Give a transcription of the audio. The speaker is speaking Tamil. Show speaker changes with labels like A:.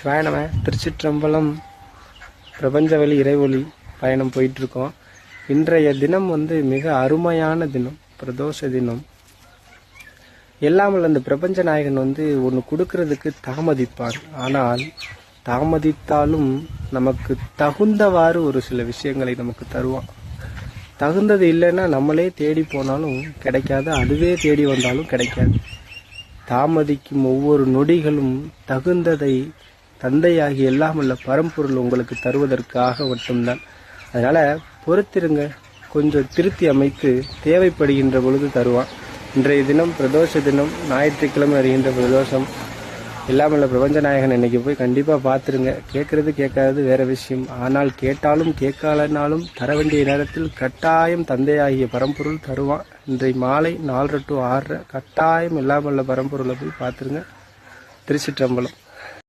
A: சிவாய நம. திருச்சிற்றம்பலம் பிரபஞ்சவெளி இறைவொளி பயணம் போயிட்டுருக்கோம். இன்றைய தினம் மிக அருமையான தினம், பிரதோஷ தினம். எல்லாமல் அந்த பிரபஞ்ச நாயகன் ஒன்று கொடுக்கறதுக்கு தாமதிப்பான். ஆனால் தாமதித்தாலும் நமக்கு தகுந்தவாறு ஒரு சில விஷயங்களை நமக்கு தருவான். தகுந்தது இல்லைன்னா நம்மளே தேடி போனாலும் கிடைக்காது, அதுவே தேடி வந்தாலும் கிடைக்காது. தாமதிக்கும் ஒவ்வொரு நொடிகளும் தகுந்ததை தந்தையாகி எல்லாம் உள்ள பரம்பொருள் உங்களுக்கு தருவதற்காக மட்டும்தான். அதனால பொறுத்திருங்க, கொஞ்சம் திருத்தி அமைத்து தேவைப்படுகின்ற பொழுது தருவான். இன்றைய தினம் பிரதோஷ தினம், ஞாயிற்றுக்கிழமை வருகின்ற பிரதோஷம். எல்லாமல்ல பிரபஞ்ச நாயகன் இன்னைக்கு போய் கண்டிப்பாக பார்த்துருங்க. கேட்கறது கேட்காதது வேற விஷயம். ஆனால் கேட்டாலும் கேட்கலனாலும் தர வேண்டிய நேரத்தில் கட்டாயம் தந்தையாகிய பரம்பொருள் தருவான். இன்றைய மாலை 4 to 6 கட்டாயம் எல்லாமல்ல பரம்பொருளை போய் பார்த்துருங்க. திருச்சிற்றம்பலம்.